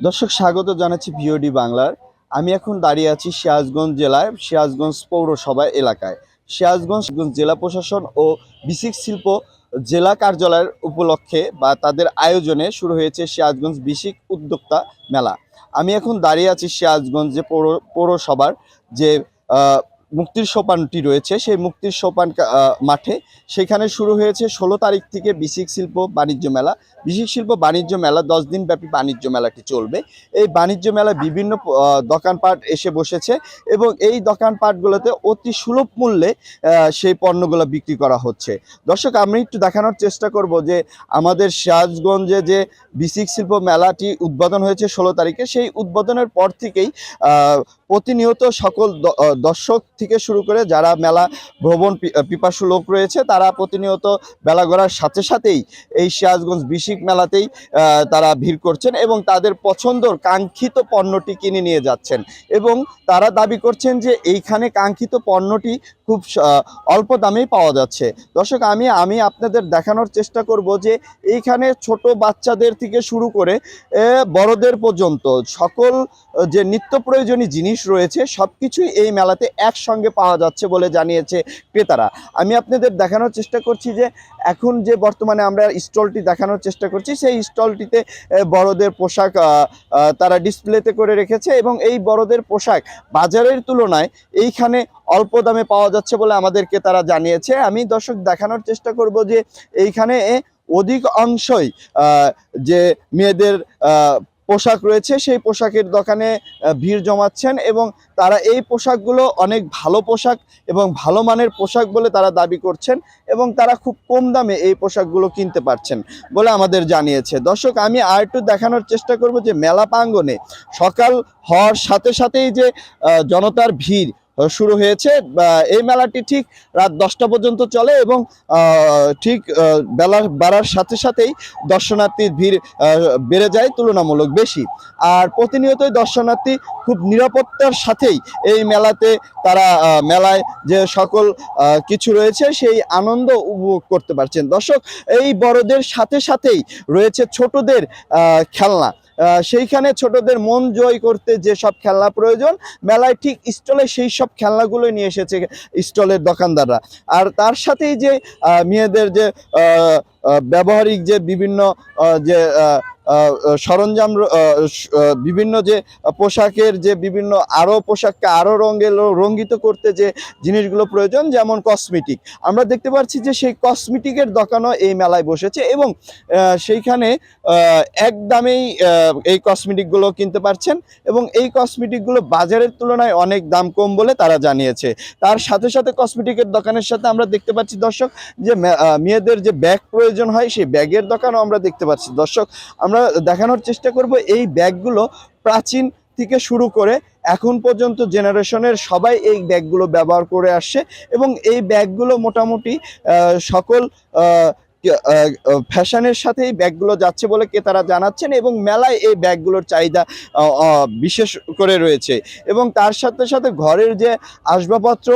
দর্শক স্বাগত জানাচ্ছি ভিওডি বাংলার। আমি এখন দাঁড়িয়ে আছি সিরাজগঞ্জ জেলায় সিরাজগঞ্জ পৌরসভা এলাকায়। সিরাজগঞ্জ জেলা প্রশাসন ও বিসিক শিল্প জেলা কার্যালয়ের উপলক্ষে বা তাদের আয়োজনে শুরু হয়েছে সিরাজগঞ্জ বিসিক উদ্যোক্তা মেলা। আমি এখন দাঁড়িয়ে আছি সিরাজগঞ্জ যে পৌরসভার যে মুক্তির সোপানটি রয়েছে সেই মুক্তির সোপান মাঠে। সেখানে শুরু হয়েছে 16 তারিখ থেকে বিসিক শিল্প বাণিজ্য মেলা। বিসিক শিল্প বাণিজ্য মেলা 10 দিন ব্যাপী বাণিজ্য মেলাটি চলবে। এই বাণিজ্য মেলায় বিভিন্ন দোকানপাট এসে বসেছে এবং এই দোকানপাটগুলোতে অতি সুলভ মূল্যে সেই পণ্যগুলো বিক্রি করা হচ্ছে। দর্শক, আমি একটু দেখানোর চেষ্টা করব যে আমাদের সিরাজগঞ্জে যে বিসিক শিল্প মেলাটি উদ্বোধন হয়েছে 16 তারিখে, সেই উদ্বোধনের পর থেকেই প্রতিনিয়ত সকল দর্শক থেকে শুরু করে যারা মেলা ভ্রমণ পিপাসু লোক রয়েছে তারা প্রতিনিয়ত মেলা ঘোরার সাথে সাথেই এই সিরাজগঞ্জ বিসিক মেলাতেই তারা ভিড় করছেন এবং তাদের পছন্দর কাঙ্ক্ষিত পণ্যটি কিনে নিয়ে যাচ্ছেন এবং তারা দাবি করছেন যে এইখানে কাঙ্ক্ষিত পণ্যটি খুব অল্প দামেই পাওয়া যাচ্ছে। দর্শক, আমি আপনাদের দেখানোর চেষ্টা করব যে এইখানে ছোট বাচ্চাদের থেকে শুরু করে বড়দের পর্যন্ত সকল যে নিত্য প্রয়োজনীয় জিনিস রয়েছে সব কিছুই এই মেলাতে একসঙ্গে পাওয়া যাচ্ছে বলে জানিয়েছে ক্রেতারা। আমি আপনাদের দেখানোর চেষ্টা করছি যে এখন যে বর্তমানে আমরা স্টলটি দেখানোর চেষ্টা করছি সেই স্টলটিতে বড়দের পোশাক তারা ডিসপ্লেতে করে রেখেছে এবং এই বড়দের পোশাক বাজারের তুলনায় এইখানে অল্প দামে পাওয়া যাচ্ছে বলে আমাদেরকে তারা জানিয়েছে। আমি দর্শক দেখানোর চেষ্টা করব যে এইখানে অধিক অংশই যে মেয়েদের পোশাক রয়েছে সেই পোশাকের দোকানে ভিড় জমাচ্ছেন এবং তারা এই পোশাকগুলো অনেক ভালো পোশাক এবং ভালো মানের পোশাক বলে তারা দাবি করছেন এবং তারা খুব কম দামে এই পোশাকগুলো কিনতে পারছেন বলে আমাদের জানিয়েছে। দর্শক, আমি আর একটু দেখানোর চেষ্টা করব যে মেলা প্রাঙ্গণে সকাল হওয়ার সাথে সাথেই যে জনতার ভিড় শুরু হয়েছে। এই মেলাটি ঠিক রাত 10টা পর্যন্ত চলে এবং ঠিক বেলা বাড়ার সাথে সাথেই দর্শনার্থীর ভিড় বেড়ে যায় তুলনামূলক বেশি। আর প্রতিনিয়তই দর্শনার্থী খুব নিরাপত্তার সাথেই এই মেলাতে তারা মেলায় যে সকল কিছু রয়েছে সেই আনন্দ উপভোগ করতে পারছেন। দর্শক, এই বড়দের সাথে সাথেই রয়েছে ছোটদের খেলনা। সেইখানে ছোটদের মন জয় করতে যে সব খেলনা প্রয়োজন মেলায় ঠিক স্টলে সেই সব খেলনাগুলো নিয়ে এসেছে স্টলের দোকানদাররা। আর তার সাথেই যে মেয়েদের যে ব্যবহারিক যে বিভিন্ন যে সরঞ্জাম, বিভিন্ন যে পোশাকের যে বিভিন্ন আরও পোশাককে আরও রঙ্গিত করতে যে জিনিসগুলো প্রয়োজন, যেমন কসমেটিক, আমরা দেখতে পাচ্ছি যে সেই কসমেটিকের দোকানও এই মেলায় বসেছে এবং সেইখানে এক দামেই এই কসমেটিকগুলো কিনতে পারছেন এবং এই কসমেটিকগুলো বাজারের তুলনায় অনেক দাম কম বলে তারা জানিয়েছে। তার সাথে সাথে কসমেটিকের দোকানের সাথে আমরা দেখতে পাচ্ছি দর্শক যে মেয়েদের যে ব্যাগ প্রয়োজন হয় সেই ব্যাগের দোকানও আমরা দেখতে পাচ্ছি। দর্শক, আমরা দেখানোর চেষ্টা করব এই ব্যাগগুলো প্রাচীন থেকে শুরু করে এখন পর্যন্ত জেনারেশনের সবাই এই ব্যাগগুলো ব্যবহার করে আসছে এবং এই ব্যাগগুলো মোটামুটি সকল ফ্যাশনের সাথেই ব্যাগগুলো যাচ্ছে বলে ক্রেতারা জানাচ্ছেন এবং মেলায় এই ব্যাগগুলোর চাহিদা বিশেষ করে রয়েছে এবং তার সাথে সাথে ঘরের যে আসবাবপত্র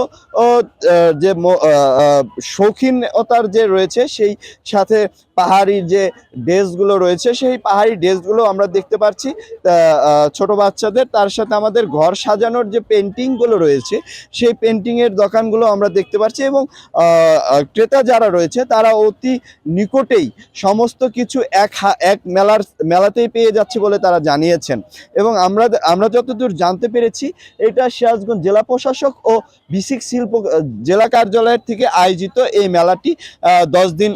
যে শৌখিনতার যে রয়েছে সেই সাথে পাহাড়ি যে ড্রেসগুলো রয়েছে সেই পাহাড়ি ড্রেসগুলো আমরা দেখতে পাচ্ছি ছোট বাচ্চাদের। তার সাথে আমাদের ঘর সাজানোর যে পেন্টিংগুলো রয়েছে সেই পেন্টিংয়ের দোকানগুলো আমরা দেখতে পাচ্ছি এবং ক্রেতা যারা রয়েছে তারা অতি নিকটেই সমস্ত কিছু এক মেলাতেই পেয়ে যাচ্ছে বলে তারা জানিয়েছেন এবং আমরা যতদূর জানতে পেরেছি এটা সিরাজগঞ্জ জেলা প্রশাসক ও বিসিক শিল্প জেলা কার্যালয়ের থেকে আয়োজিত এই মেলাটি 10 দিন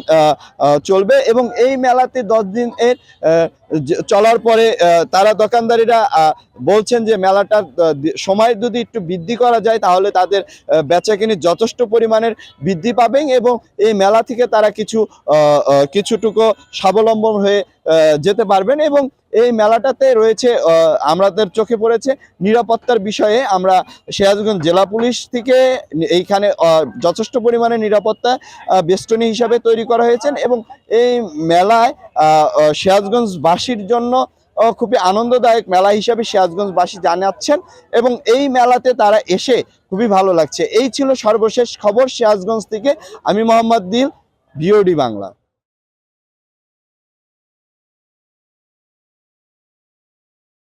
চলবে এবং এই মেলাতে 10 দিন এর চলার পরে তারা দোকানদারিরা বলছেন যে মেলাটার সময় যদি একটু বৃদ্ধি করা যায় তাহলে তাদের বেচাকেনি যথেষ্ট পরিমাণের বৃদ্ধি পাবেন এবং এই মেলা থেকে তারা কিছুটুকু স্বাবলম্বন হয়ে যেতে পারবেন এবং এই মেলাটাতে রয়েছে আমাদের চোখে পড়েছে নিরাপত্তার বিষয়ে। আমরা সিরাজগঞ্জ জেলা পুলিশ থেকে এইখানে যথেষ্ট পরিমাণে নিরাপত্তা বেষ্টনী হিসাবে তৈরি করা হয়েছেন এবং এই মেলায় সিরাজগঞ্জবাসীর জন্য খুবই আনন্দদায়ক মেলা হিসাবে সিরাজগঞ্জবাসী জানাচ্ছেন এবং এই মেলাতে তারা এসে খুবই ভালো লাগছে। এই ছিল সর্বশেষ খবর সিরাজগঞ্জ থেকে। আমি মোহাম্মদ দিল, ভিওডি বাংলা।